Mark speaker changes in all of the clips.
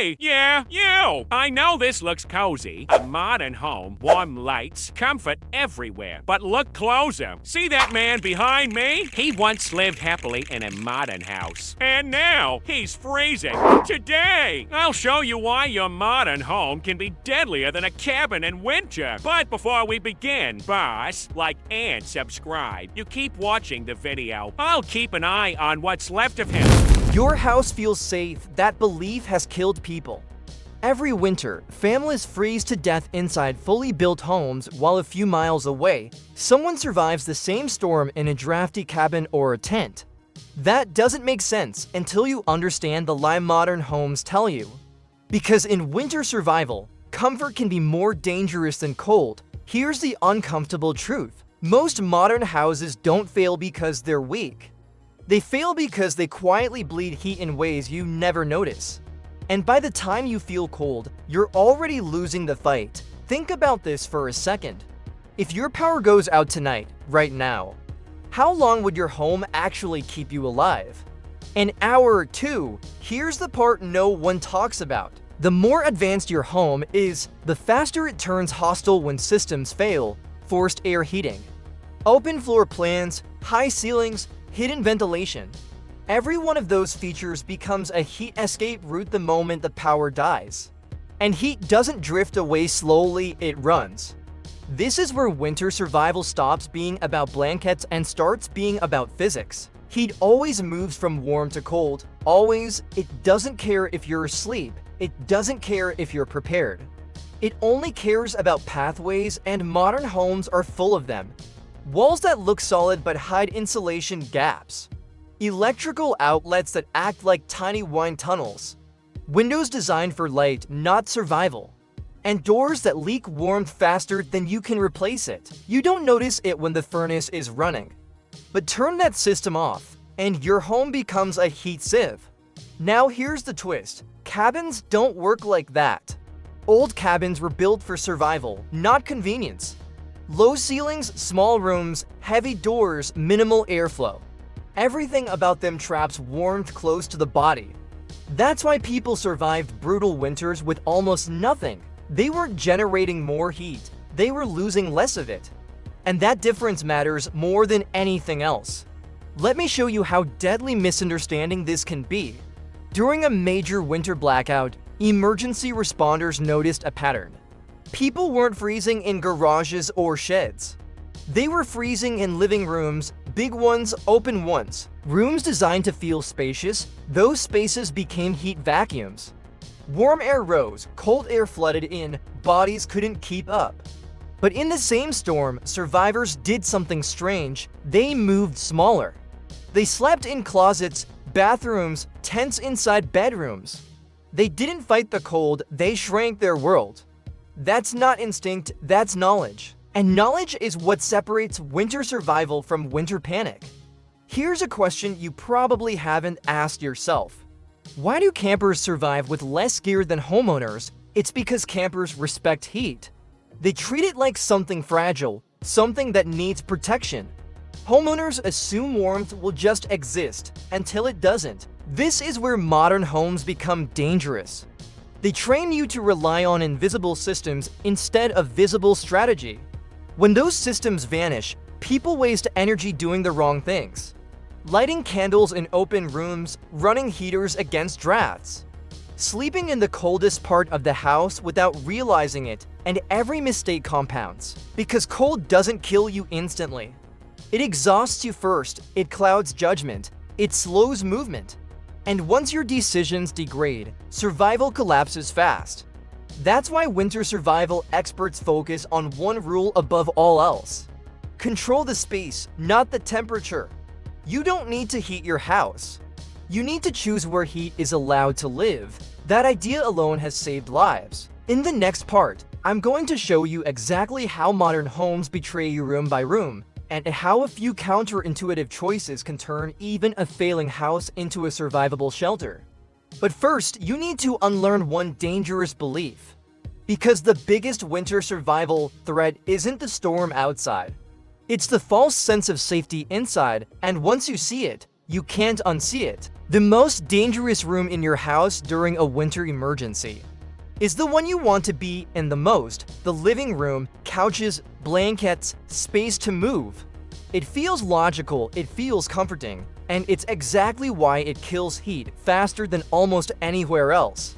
Speaker 1: Hey, yeah, you! I know this looks cozy. A modern home, warm lights, comfort everywhere. But look closer. See that man behind me? He once lived happily in a modern house. And now, he's freezing. Today, I'll show you why your modern home can be deadlier than a cabin in winter. But before we begin, boss, like and subscribe. You keep watching the video. I'll keep an eye on what's left of him.
Speaker 2: Your house feels safe. That belief has killed people. Every winter, families freeze to death inside fully built homes while a few miles away, someone survives the same storm in a drafty cabin or a tent. That doesn't make sense until you understand the lie modern homes tell you. Because in winter survival, comfort can be more dangerous than cold. Here's the uncomfortable truth. Most modern houses don't fail because they're weak. They fail because they quietly bleed heat in ways you never notice. And by the time you feel cold, you're already losing the fight. Think about this for a second. If your power goes out tonight, right now, how long would your home actually keep you alive? An hour or two. Here's the part no one talks about. The more advanced your home is, the faster it turns hostile when systems fail. Forced air heating, open floor plans, high ceilings, hidden ventilation. Every one of those features becomes a heat escape route the moment the power dies. And heat doesn't drift away slowly, it runs. This is where winter survival stops being about blankets and starts being about physics. Heat always moves from warm to cold, always. It doesn't care if you're asleep, it doesn't care if you're prepared. It only cares about pathways, and modern homes are full of them. Walls that look solid but hide insulation gaps. Electrical outlets that act like tiny wind tunnels. Windows designed for light, not survival. And doors that leak warmth faster than you can replace it. You don't notice it when the furnace is running. But turn that system off, and your home becomes a heat sieve. Now here's the twist. Cabins don't work like that. Old cabins were built for survival, not convenience. Low ceilings, small rooms, heavy doors, minimal airflow. Everything about them traps warmth close to the body. That's why people survived brutal winters with almost nothing. They weren't generating more heat, they were losing less of it. And that difference matters more than anything else. Let me show you how deadly misunderstanding this can be. During a major winter blackout, emergency responders noticed a pattern. People weren't freezing in garages or sheds. They were freezing in living rooms, big ones, open ones. Rooms designed to feel spacious, those spaces became heat vacuums. Warm air rose, cold air flooded in, bodies couldn't keep up. But in the same storm, survivors did something strange. They moved smaller. They slept in closets, bathrooms, tents inside bedrooms. They didn't fight the cold, they shrank their world. That's not instinct, that's knowledge. And knowledge is what separates winter survival from winter panic. Here's a question you probably haven't asked yourself. Why do campers survive with less gear than homeowners? It's because campers respect heat. They treat it like something fragile, something that needs protection. Homeowners assume warmth will just exist until it doesn't. This is where modern homes become dangerous. They train you to rely on invisible systems instead of visible strategy. When those systems vanish, people waste energy doing the wrong things. Lighting candles in open rooms, running heaters against drafts. Sleeping in the coldest part of the house without realizing it, and every mistake compounds. Because cold doesn't kill you instantly. It exhausts you first, it clouds judgment, it slows movement. And once your decisions degrade, survival collapses fast. That's why winter survival experts focus on one rule above all else. Control the space, not the temperature. You don't need to heat your house. You need to choose where heat is allowed to live. That idea alone has saved lives. In the next part, I'm going to show you exactly how modern homes betray you room by room, and how a few counterintuitive choices can turn even a failing house into a survivable shelter. But first, you need to unlearn one dangerous belief. Because the biggest winter survival threat isn't the storm outside. It's the false sense of safety inside, and once you see it, You can't unsee it. The most dangerous room in your house during a winter emergency is the one you want to be in the most: the living room, couches, blankets, space to move. It feels logical, it feels comforting, and it's exactly why it kills heat faster than almost anywhere else.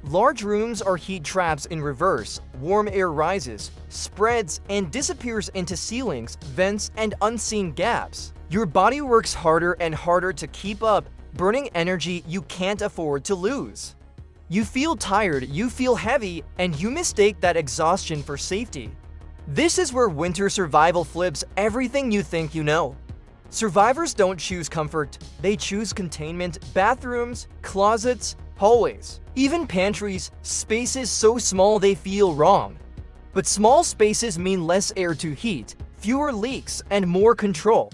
Speaker 2: Large rooms are heat traps in reverse. Warm air rises, spreads, and disappears into ceilings, vents, and unseen gaps. Your body works harder and harder to keep up, burning energy you can't afford to lose. You feel tired, you feel heavy, and you mistake that exhaustion for safety. This is where winter survival flips everything you think you know. Survivors don't choose comfort, they choose containment. Bathrooms, closets, hallways, even pantries, spaces so small they feel wrong. But small spaces mean less air to heat, fewer leaks, and more control.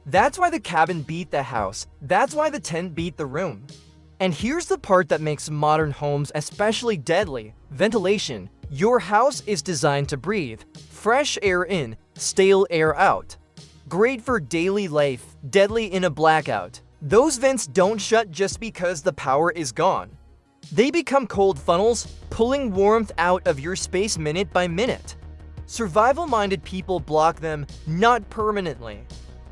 Speaker 2: That's why the cabin beat the house. That's why the tent beat the room. And here's the part that makes modern homes especially deadly: ventilation. Your house is designed to breathe fresh air in, stale air out. Great for daily life, deadly in a blackout. Those vents don't shut just because the power is gone. They become cold funnels, pulling warmth out of your space minute by minute. Survival-minded people block them, not permanently,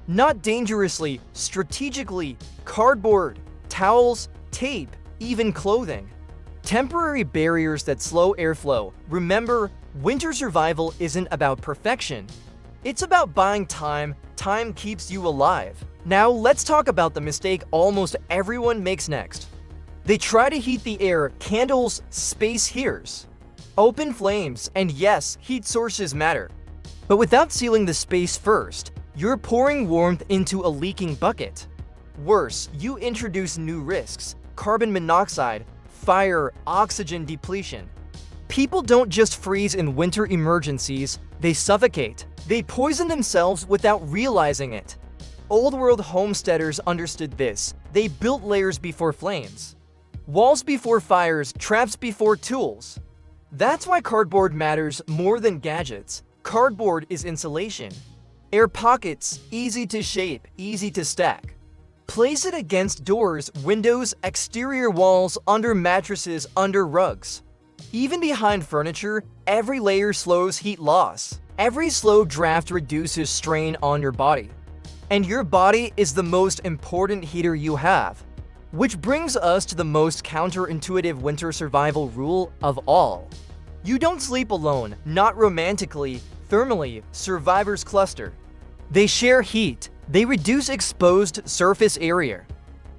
Speaker 2: not dangerously, strategically. Cardboard, towels, tape, even clothing. Temporary barriers that slow airflow. Remember, winter survival isn't about perfection. It's about buying time. Time keeps you alive. Now let's talk about the mistake almost everyone makes next. They try to heat the air. Candles, space heaters, open flames, and yes, heat sources matter. But without sealing the space first, you're pouring warmth into a leaking bucket. Worse, you introduce new risks: carbon monoxide, fire, oxygen depletion. People don't just freeze in winter emergencies, they suffocate. They poison themselves without realizing it. Old world homesteaders understood this. They built layers before flames, walls before fires, traps before tools. That's why cardboard matters more than gadgets. Cardboard is insulation. Air pockets, easy to shape, easy to stack. Place it against doors, windows, exterior walls, under mattresses, under rugs. Even behind furniture, every layer slows heat loss. Every slow draft reduces strain on your body. And your body is the most important heater you have. Which brings us to the most counterintuitive winter survival rule of all. You don't sleep alone, not romantically, thermally. Survivors cluster. They share heat. They reduce exposed surface area.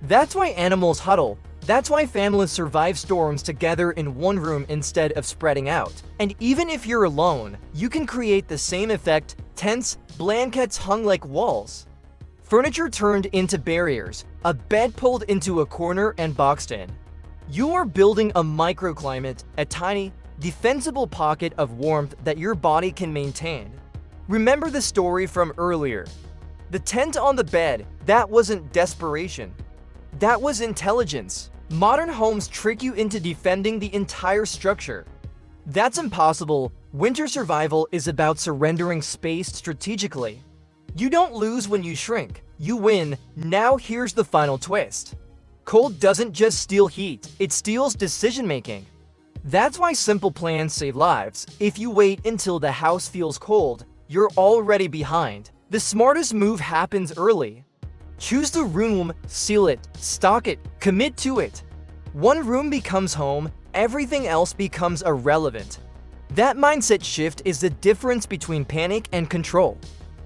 Speaker 2: That's why animals huddle. That's why families survive storms together in one room instead of spreading out. And even if you're alone, you can create the same effect: tents, blankets hung like walls, furniture turned into barriers, a bed pulled into a corner and boxed in. You are building a microclimate, a tiny, defensible pocket of warmth that your body can maintain. Remember the story from earlier. The tent on the bed, that wasn't desperation. That was intelligence. Modern homes trick you into defending the entire structure. That's impossible. Winter survival is about surrendering space strategically. You don't lose when you shrink, you win. Now here's the final twist. Cold doesn't just steal heat, it steals decision-making. That's why simple plans save lives. If you wait until the house feels cold, you're already behind. The smartest move happens early. Choose the room, seal it, stock it, commit to it. One room becomes home, everything else becomes irrelevant. That mindset shift is the difference between panic and control.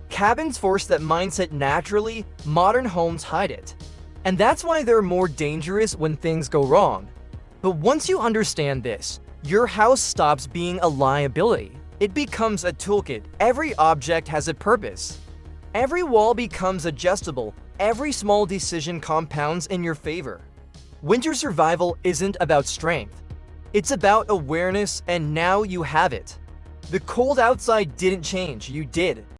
Speaker 2: Cabins force that mindset naturally, modern homes hide it. And that's why they're more dangerous when things go wrong. But once you understand this, your house stops being a liability. It becomes a toolkit. Every object has a purpose. Every wall becomes adjustable. Every small decision compounds in your favor. Winter survival isn't about strength. It's about awareness, and now you have it. The cold outside didn't change, you did.